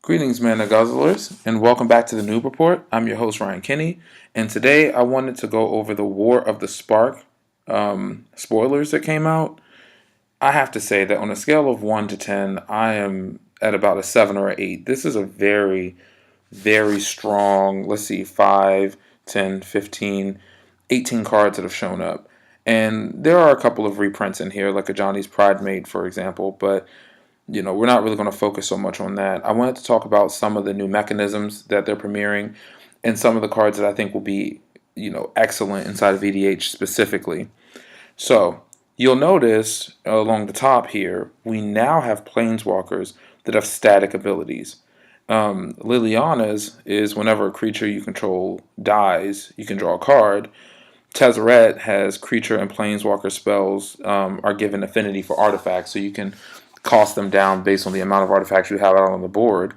Greetings, Mana Guzzlers, and welcome back to the Noob Report. I'm your host, Ryan Kinney, and today I wanted to go over the War of the Spark spoilers that came out. I have to say that on a scale of 1 to 10, I am at about a 7 or an 8. This is a very, very strong, let's see, 5, 10, 15, 18 cards that have shown up. And there are a couple of reprints in here, like a Johnny's Pride Mate, for example, but we're not really going to focus so much on that. I wanted to talk about some of the new mechanisms that they're premiering and some of the cards that I think will be, excellent inside of EDH specifically. So, you'll notice along the top here, we now have planeswalkers that have static abilities. Liliana's is whenever a creature you control dies, you can draw a card. Tezzeret has creature and planeswalker spells are given affinity for artifacts, so you can cost them down based on the amount of artifacts you have out on the board.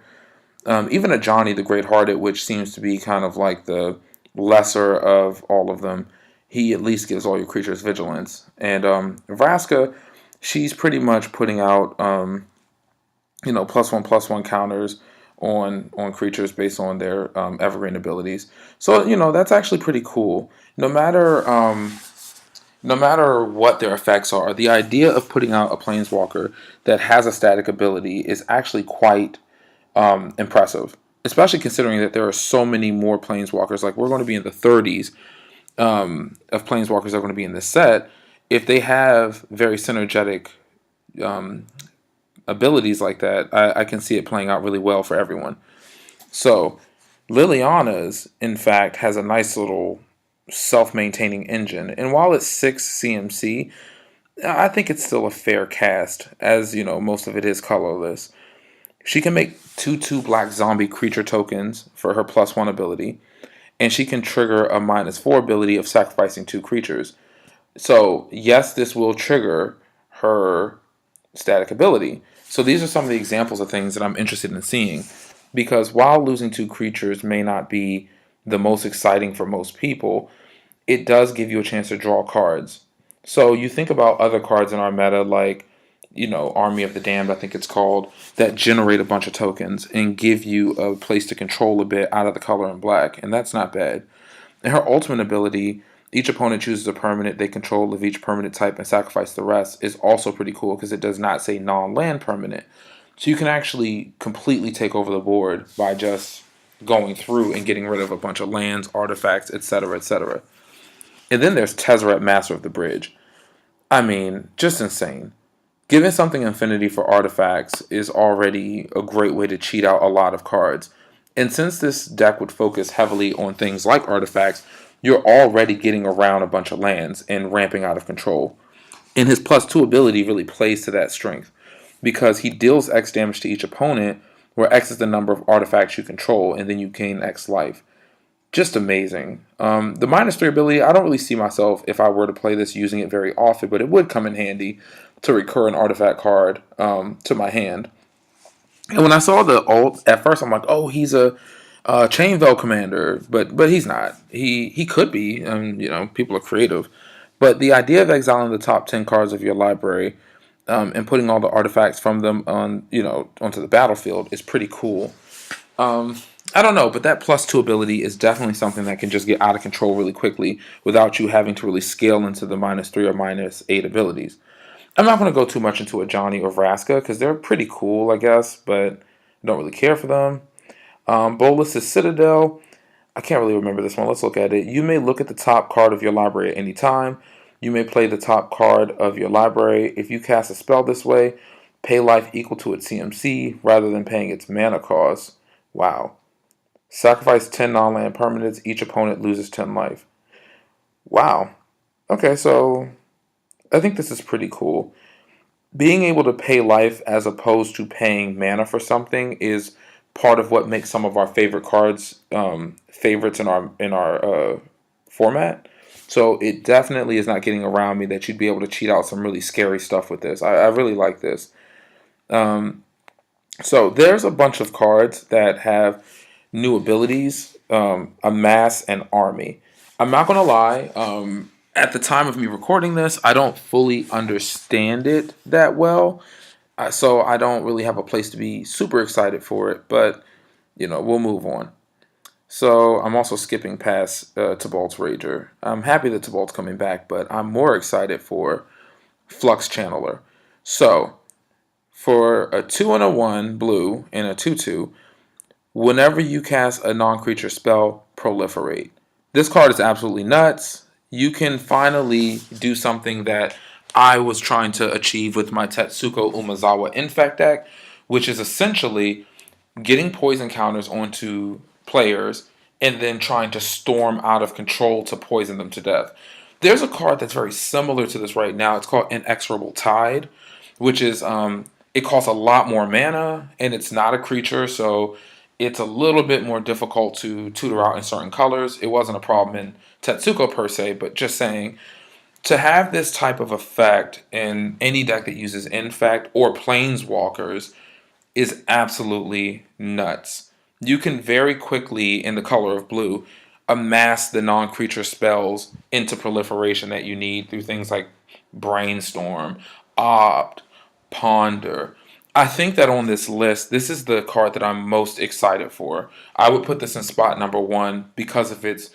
Even a Johnny the Great-Hearted, which seems to be kind of like the lesser of all of them, he at least gives all your creatures vigilance. And Brassica, she's pretty much putting out +1/+1 counters on creatures based on their evergreen abilities. So that's actually pretty cool. No matter what their effects are, the idea of putting out a planeswalker that has a static ability is actually quite impressive, especially considering that there are so many more planeswalkers. Like, we're going to be in the 30s of planeswalkers that are going to be in this set. If they have very synergetic abilities like that, I can see it playing out really well for everyone. So, Liliana's, in fact, has a nice little self-maintaining engine. And while it's 6 CMC, I think it's still a fair cast, as most of it is colorless. She can make 2/2 black zombie creature tokens for her +1 ability, and she can trigger a -4 ability of sacrificing 2 creatures. So, yes, this will trigger her static ability. So these are some of the examples of things that I'm interested in seeing, because while losing 2 creatures may not be the most exciting for most people, it does give you a chance to draw cards. So you think about other cards in our meta, like, Army of the Damned, I think it's called, that generate a bunch of tokens and give you a place to control a bit out of the color in black, and that's not bad. And her ultimate ability, each opponent chooses a permanent they control of each permanent type and sacrifice the rest, is also pretty cool because it does not say non-land permanent. So you can actually completely take over the board by just going through and getting rid of a bunch of lands, artifacts, etc., etc. And then there's Tezzeret, Master of the Bridge. I mean, just insane. Giving something infinity for artifacts is already a great way to cheat out a lot of cards. And since this deck would focus heavily on things like artifacts, you're already getting around a bunch of lands and ramping out of control. And his +2 ability really plays to that strength, because he deals X damage to each opponent, where X is the number of artifacts you control, and then you gain X life. Just amazing. The -3 ability, I don't really see myself, if I were to play this, using it very often, but it would come in handy to recur an artifact card to my hand. And when I saw the ult, at first I'm like, oh, he's a Chain Veil commander, but he's not. He could be, and people are creative. But the idea of exiling the top 10 cards of your library and putting all the artifacts from them onto the battlefield is pretty cool. I don't know, but that +2 ability is definitely something that can just get out of control really quickly without you having to really scale into the -3 or -8 abilities. I'm not going to go too much into a Johnny or Vraska because they're pretty cool, I guess, but I don't really care for them. Bolus is Citadel. I can't really remember this one. Let's look at it. You may look at the top card of your library at any time. You may play the top card of your library. If you cast a spell this way, pay life equal to its CMC rather than paying its mana cost. Wow. Sacrifice 10 non-land permanents. Each opponent loses 10 life. Wow. Okay, so I think this is pretty cool. Being able to pay life as opposed to paying mana for something is part of what makes some of our favorite cards favorites in our format. So it definitely is not getting around me that you'd be able to cheat out some really scary stuff with this. I really like this. So there's a bunch of cards that have new abilities, Amass and Army. I'm not going to lie, at the time of me recording this, I don't fully understand it that well. So I don't really have a place to be super excited for it, but we'll move on. So I'm also skipping past Tibalt's Rager. I'm happy that Tibalt's coming back, but I'm more excited for Flux Channeler. So for a 2 and a 1 blue and a 2/2, whenever you cast a non-creature spell, proliferate. This card is absolutely nuts. You can finally do something that I was trying to achieve with my Tetsuko Umezawa Infect deck, which is essentially getting poison counters onto players and then trying to storm out of control to poison them to death. There's a card that's very similar to this right now. It's called Inexorable Tide, which is it costs a lot more mana and it's not a creature, so it's a little bit more difficult to tutor out in certain colors. It wasn't a problem in Tetsuko per se, but just saying to have this type of effect in any deck that uses Infect or Planeswalkers is absolutely nuts. You can very quickly, in the color of blue, amass the non-creature spells into proliferation that you need through things like Brainstorm, Opt, Ponder. I think that on this list, this is the card that I'm most excited for. I would put this in spot number 1 because of its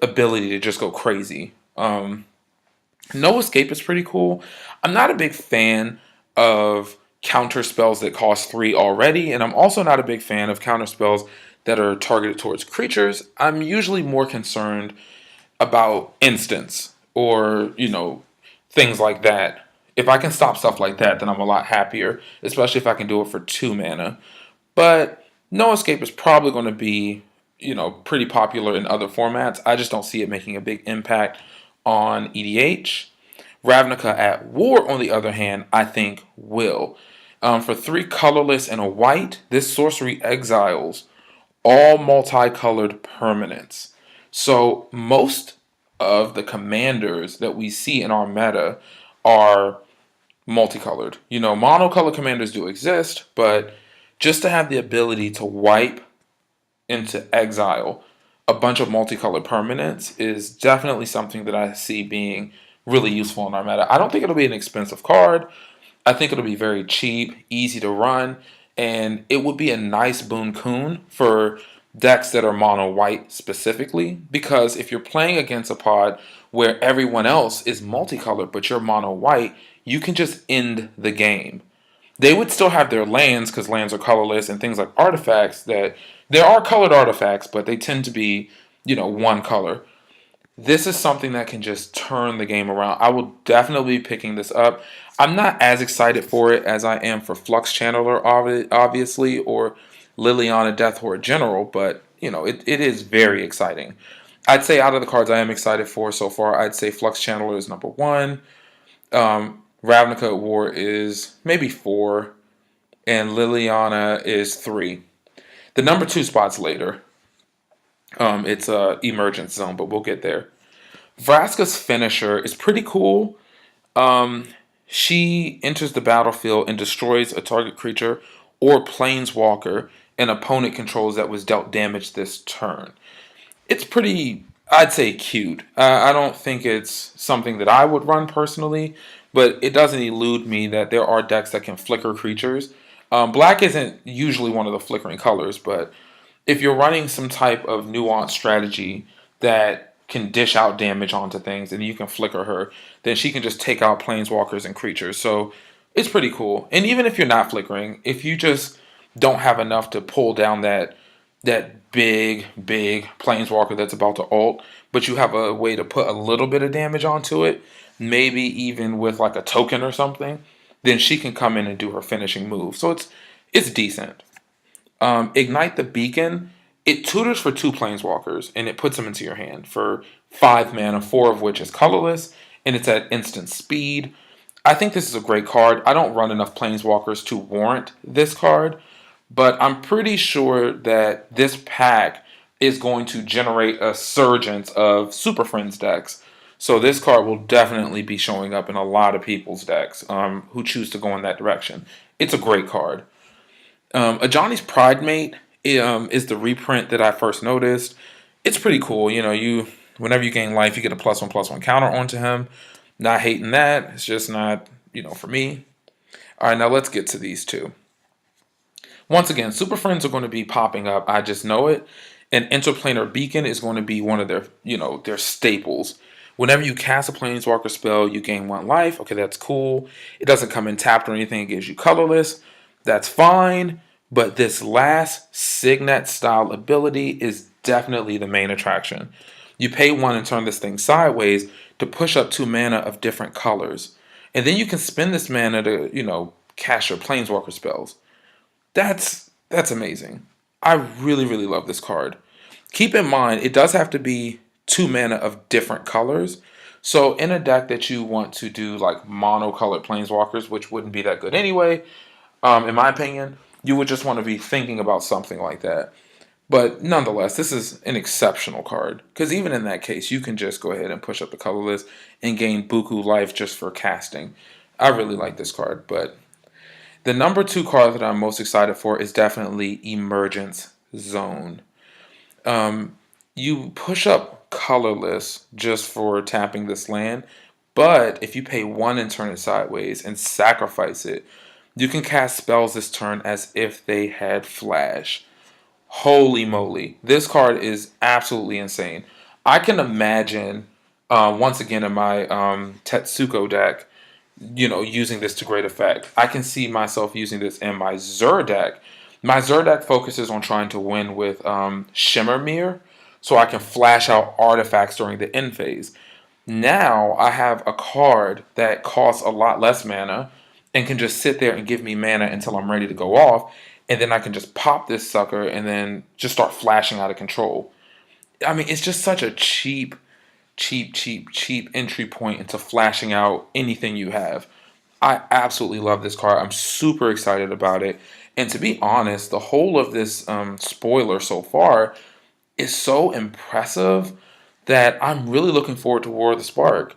ability to just go crazy. No Escape is pretty cool. I'm not a big fan of counter spells that cost 3 already, and I'm also not a big fan of counter spells that are targeted towards creatures. I'm usually more concerned about instants or, things like that. If I can stop stuff like that, then I'm a lot happier, especially if I can do it for 2 mana. But No Escape is probably going to be, pretty popular in other formats. I just don't see it making a big impact on EDH. Ravnica at War, on the other hand, I think will. For 3 colorless and a white, this sorcery exiles all multicolored permanents. So most of the commanders that we see in our meta are multicolored. Monocolor commanders do exist, but just to have the ability to wipe into exile a bunch of multicolored permanents is definitely something that I see being really useful in our meta. I don't think it'll be an expensive card. I think it'll be very cheap, easy to run, and it would be a nice boon coon for decks that are mono white specifically. Because if you're playing against a pod where everyone else is multicolored but you're mono white, you can just end the game. They would still have their lands because lands are colorless and things like artifacts that there are colored artifacts, but they tend to be, one color. This is something that can just turn the game around. I will definitely be picking this up. I'm not as excited for it as I am for Flux Channeler, obviously, or Liliana Death Horde General, but, it is very exciting. I'd say out of the cards I am excited for so far, I'd say Flux Channeler is number 1. Ravnica at War is maybe 4, and Liliana is 3. The number 2 spot's later. It's a emergence zone, but we'll get there. Vraska's finisher is pretty cool. She enters the battlefield and destroys a target creature or planeswalker an opponent controls that was dealt damage this turn. It's pretty, I'd say, cute. I don't think it's something that I would run personally, but it doesn't elude me that there are decks that can flicker creatures. Black isn't usually one of the flickering colors, but if you're running some type of nuanced strategy that can dish out damage onto things and you can flicker her, then she can just take out planeswalkers and creatures. So it's pretty cool. And even if you're not flickering, if you just don't have enough to pull down that big planeswalker that's about to ult, but you have a way to put a little bit of damage onto it, maybe even with like a token or something, then she can come in and do her finishing move. So it's decent. Ignite the Beacon. It tutors for 2 planeswalkers and it puts them into your hand for 5 mana, 4 of which is colorless, and it's at instant speed. I think this is a great card. I don't run enough planeswalkers to warrant this card, but I'm pretty sure that this pack is going to generate a surgence of Super Friends decks. So this card will definitely be showing up in a lot of people's decks who choose to go in that direction. It's a great card. Ajani's Pride Mate is the reprint that I first noticed. It's pretty cool. Whenever you gain life, you get a +1/+1 counter onto him. Not hating that. It's just not, for me. All right, now let's get to these two. Once again, Super Friends are going to be popping up. I just know it. And Interplanar Beacon is going to be one of their, their staples. Whenever you cast a Planeswalker spell, you gain 1 life. Okay, that's cool. It doesn't come in tapped or anything. It gives you colorless. That's fine. But this last Signet style ability is definitely the main attraction. You pay 1 and turn this thing sideways to push up 2 mana of different colors. And then you can spend this mana to, cast your Planeswalker spells. That's amazing. I really, really love this card. Keep in mind, it does have to be 2 mana of different colors. So in a deck that you want to do like monocolored planeswalkers, which wouldn't be that good anyway, in my opinion, you would just want to be thinking about something like that. But nonetheless, this is an exceptional card. Because even in that case, you can just go ahead and push up the colorless and gain buku life just for casting. I really like this card, but the number 2 card that I'm most excited for is definitely Emergence Zone. You push up colorless just for tapping this land, but if you pay 1 and turn it sideways and sacrifice it, you can cast spells this turn as if they had flash. Holy moly. This card is absolutely insane. I can imagine, once again, in my Tetsuko deck, using this to great effect. I can see myself using this in my Zur deck. My Zur deck focuses on trying to win with Shimmer Mirror, so I can flash out artifacts during the end phase. Now I have a card that costs a lot less mana and can just sit there and give me mana until I'm ready to go off, and then I can just pop this sucker and then just start flashing out of control. I mean, it's just such a cheap entry point into flashing out anything you have. I absolutely love this card. I'm super excited about it. And to be honest, the whole of this spoiler so far is so impressive that I'm really looking forward to War of the Spark.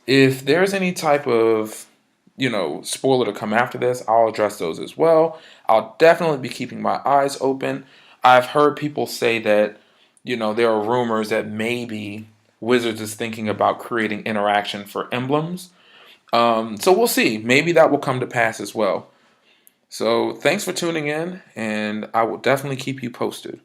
If there's any type of, spoiler to come after this, I'll address those as well. I'll definitely be keeping my eyes open. I've heard people say that, there are rumors that maybe Wizards is thinking about creating interaction for emblems. So we'll see. Maybe that will come to pass as well. So thanks for tuning in, and I will definitely keep you posted.